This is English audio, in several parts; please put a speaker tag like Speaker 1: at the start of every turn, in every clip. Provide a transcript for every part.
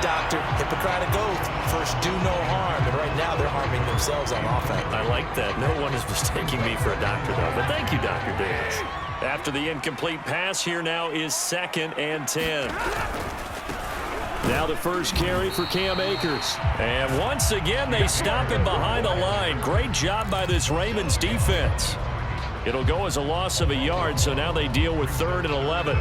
Speaker 1: doctor. Hippocratic oath. First, do no harm. And right now, they're harming themselves on offense.
Speaker 2: I like that. No one is mistaking me for a doctor, though. But thank you, Dr. Davis. After the incomplete pass, here now is 2nd and 10. Now the first carry for Cam Akers. And once again, they stop him behind the line. Great job by this Ravens defense. It'll go as a loss of a yard, so now they deal with 3rd and 11.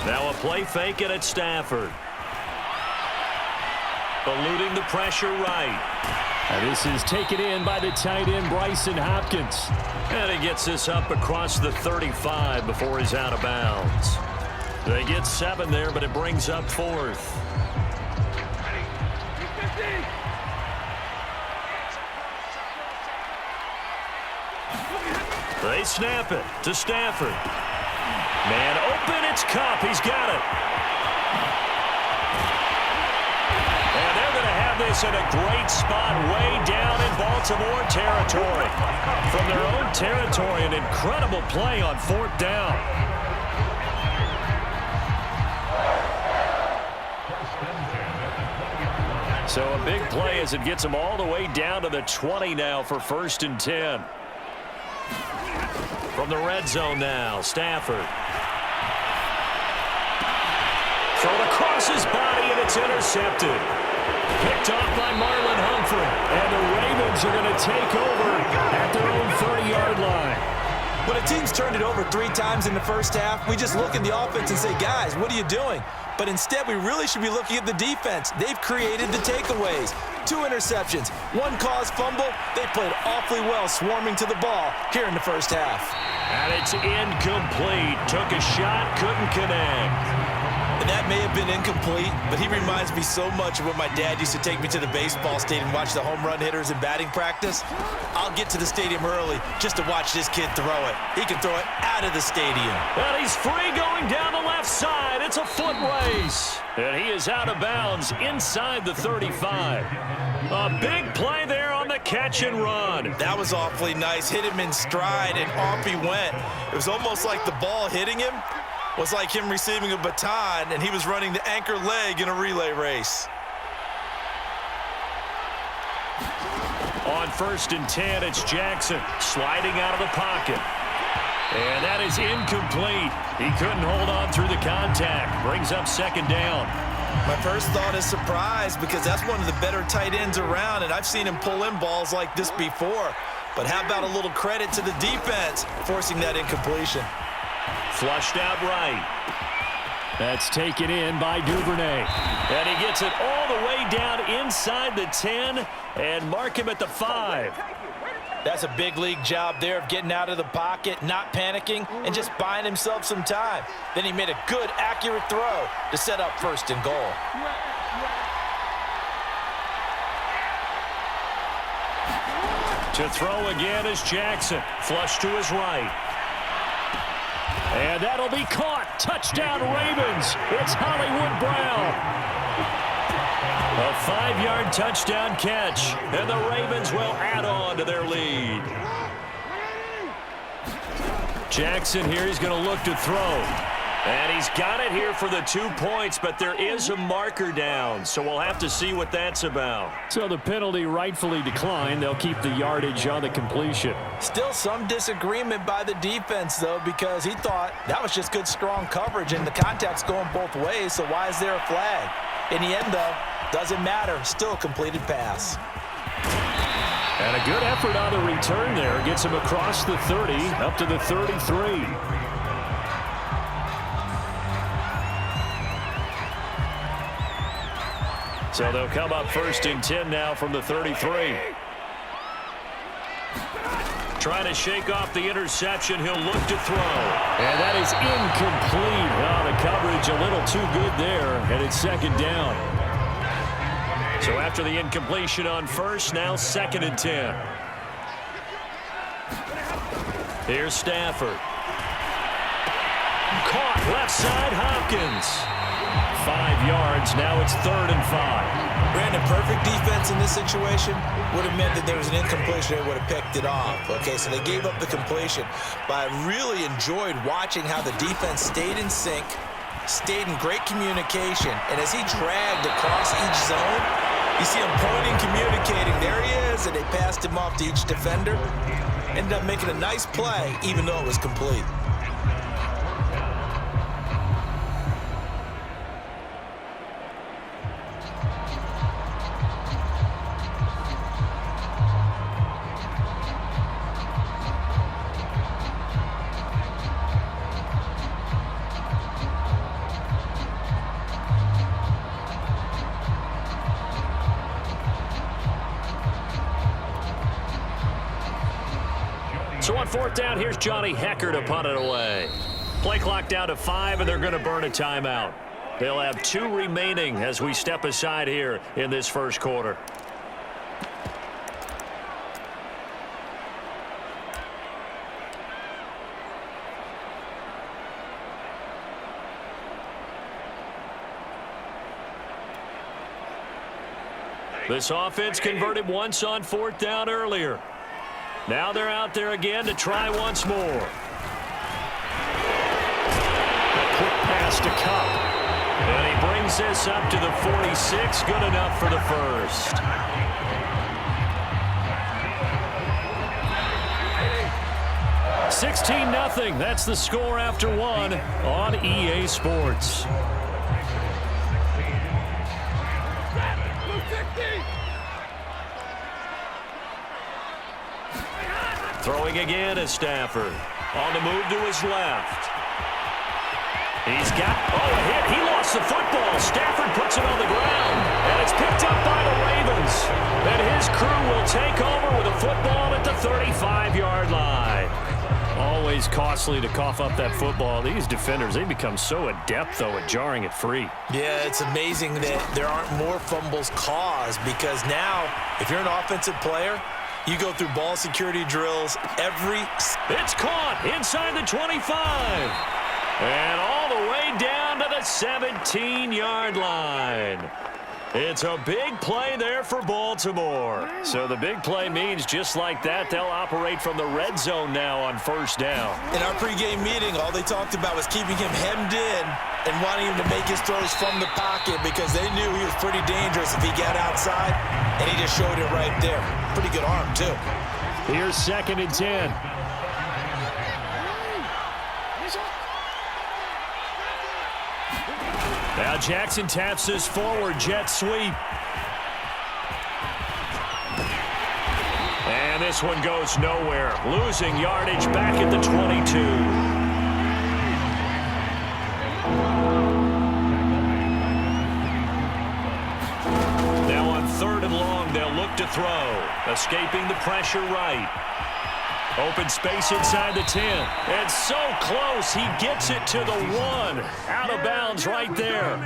Speaker 2: Now a play fake it at Stafford. Eluding the pressure right. And this is taken in by the tight end, Bryson Hopkins. And he gets this up across the 35 before he's out of bounds. They get 7 there, but it brings up 4th. They snap it to Stafford. Man open, it's Kupp. He's got it. And they're going to have this in a great spot way down in Baltimore territory. From their own territory, an incredible play on 4th down. So a big play as it gets them all the way down to the 20 now for 1st and 10. From the red zone now, Stafford. Thrown across his body, and it's intercepted. Picked off by Marlon Humphrey. And the Ravens are going to take over at their own 30-yard line.
Speaker 1: When a team's turned it over 3 times in the first half, we just look at the offense and say, guys, what are you doing? But instead, we really should be looking at the defense. They've created the takeaways. 2 interceptions, 1 caused fumble. They played awfully well swarming to the ball here in the first half.
Speaker 2: And it's incomplete. Took a shot, couldn't connect.
Speaker 1: And that may have been incomplete, but he reminds me so much of when my dad used to take me to the baseball stadium and watch the home run hitters in batting practice. I'll get to the stadium early just to watch this kid throw it. He can throw it out of the stadium.
Speaker 2: And he's free going down the left side. It's a foot race. And he is out of bounds inside the 35. A big play there on the catch and run.
Speaker 1: That was awfully nice. Hit him in stride, and off he went. It was almost like the ball hitting him was like him receiving a baton, and he was running the anchor leg in a relay race.
Speaker 2: On 1st and 10, it's Jackson sliding out of the pocket. And that is incomplete. He couldn't hold on through the contact. Brings up 2nd down.
Speaker 1: My first thought is surprise, because that's one of the better tight ends around, and I've seen him pull in balls like this before. But how about a little credit to the defense forcing that incompletion?
Speaker 2: Flushed out right. That's taken in by Duvernay. And he gets it all the way down inside the 10 and mark him at the 5.
Speaker 1: That's a big league job there of getting out of the pocket, not panicking, and just buying himself some time. Then he made a good, accurate throw to set up 1st and goal.
Speaker 2: To throw again is Jackson. Flush to his right. And that'll be caught. Touchdown, Ravens. It's Hollywood Brown. A 5-yard touchdown catch. And the Ravens will add on to their lead. Jackson here, he's going to look to throw. And he's got it here for the 2 points, but there is a marker down, so we'll have to see what that's about. So the penalty rightfully declined. They'll keep the yardage on the completion.
Speaker 1: Still some disagreement by the defense, though, because he thought that was just good, strong coverage, and the contact's going both ways, so why is there a flag? In the end, though, doesn't matter. Still a completed pass.
Speaker 2: And a good effort on the return there. Gets him across the 30, up to the 33. So they'll come up 1st and 10 now from the 33. Trying to shake off the interception. He'll look to throw. And that is incomplete. Oh, the coverage a little too good there. And it's 2nd down. So after the incompletion on 1st, now 2nd and 10. Here's Stafford. Caught. Left side, Hopkins. 5 yards. Now it's 3rd and 5.
Speaker 1: Brandon, perfect defense in this situation would have meant that there was an incompletion. They would have picked it off. Okay, so they gave up the completion. But I really enjoyed watching how the defense stayed in sync, stayed in great communication, and as he dragged across each zone, you see him pointing, communicating. There he is, and they passed him off to each defender. Ended up making a nice play, even though it was complete.
Speaker 2: So on 4th down, here's Johnny Hecker to punt it away. Play clock down to 5, and they're going to burn a timeout. They'll have 2 remaining as we step aside here in this first quarter. This offense converted once on 4th down earlier. Now they're out there again to try once more. A quick pass to Cup. And he brings this up to the 46. Good enough for the first. $16-0. That's the score after 1 on EA Sports. Throwing again is Stafford. On the move to his left. He's got, a hit. He lost the football. Stafford puts it on the ground. And it's picked up by the Ravens. And his crew will take over with a football at the 35-yard line. Always costly to cough up that football. These defenders, they become so adept, though, at jarring it free.
Speaker 1: Yeah, it's amazing that there aren't more fumbles caused because now, if you're an offensive player, you go through ball security drills every...
Speaker 2: It's caught inside the 25. And all the way down to the 17-yard line. It's a big play there for Baltimore. So the big play means just like that, they'll operate from the red zone now on 1st down.
Speaker 1: In our pregame meeting, all they talked about was keeping him hemmed in and wanting him to make his throws from the pocket because they knew he was pretty dangerous if he got outside, and he just showed it right there. Pretty good arm, too.
Speaker 2: Here's 2nd and 10. Now Jackson taps this forward jet sweep. And this one goes nowhere. Losing yardage back at the 22. Now on 3rd and long, they'll look to throw. Escaping the pressure right. Open space inside the 10. And so close, he gets it to the 1. Out of bounds right there.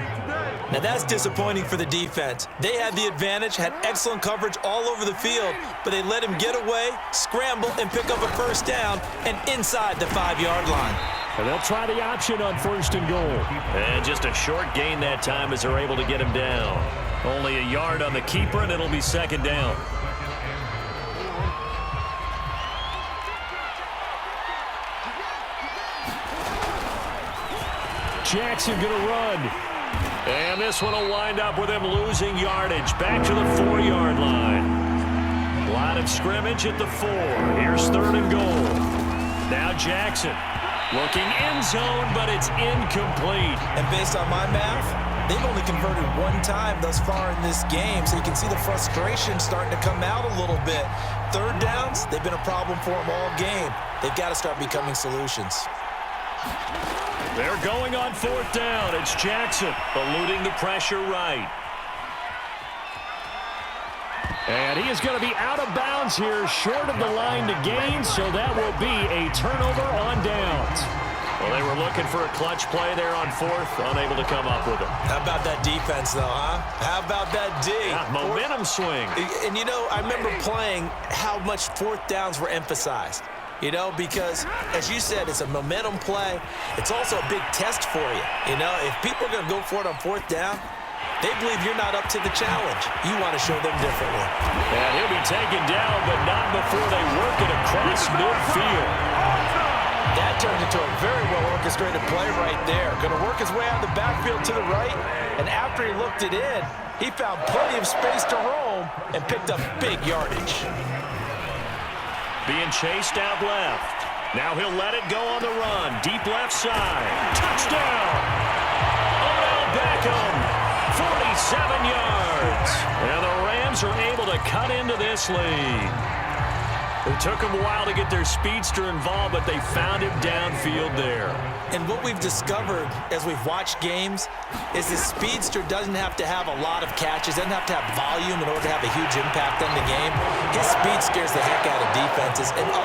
Speaker 1: Now that's disappointing for the defense. They had the advantage, had excellent coverage all over the field, but they let him get away, scramble, and pick up a 1st down and inside the 5-yard line.
Speaker 2: And they'll try the option on 1st and goal. And just a short gain that time as they're able to get him down. Only a yard on the keeper, and it'll be 2nd down. Jackson going to run. And this one will wind up with him losing yardage back to the 4-yard line. Line of scrimmage at the 4. Here's 3rd and goal. Now Jackson looking end zone, but it's incomplete.
Speaker 1: And based on my math, they've only converted 1 time thus far in this game, so you can see the frustration starting to come out a little bit. 3rd downs, they've been a problem for them all game. They've got to start becoming solutions.
Speaker 2: They're going on 4th down. It's Jackson eluding the pressure right. And he is going to be out of bounds here, short of the line to gain, so that will be a turnover on downs. Well, they were looking for a clutch play there on 4th, unable to come up with it.
Speaker 1: How about that defense, though, huh? How about that D?
Speaker 2: Yeah, momentum swing.
Speaker 1: And, you know, I remember playing how much 4th downs were emphasized. You know, because, as you said, it's a momentum play. It's also a big test for you. You know, if people are going to go for it on fourth down, they believe you're not up to the challenge. You want to show them differently.
Speaker 2: And he'll be taken down, but not before they work it across midfield.
Speaker 1: That turned into a very well-orchestrated play right there. Going to work his way out of the backfield to the right, and after he looked it in, he found plenty of space to roam and picked up big yardage.
Speaker 2: Being chased out left. Now he'll let it go on the run. Deep left side. Touchdown! Odell Beckham, 47 yards. And the Rams are able to cut into this lead. It took them a while to get their speedster involved, but they found him downfield there.
Speaker 1: And what we've discovered as we've watched games is the speedster doesn't have to have a lot of catches, doesn't have to have volume in order to have a huge impact on the game. His speed scares the heck out of defenses, and other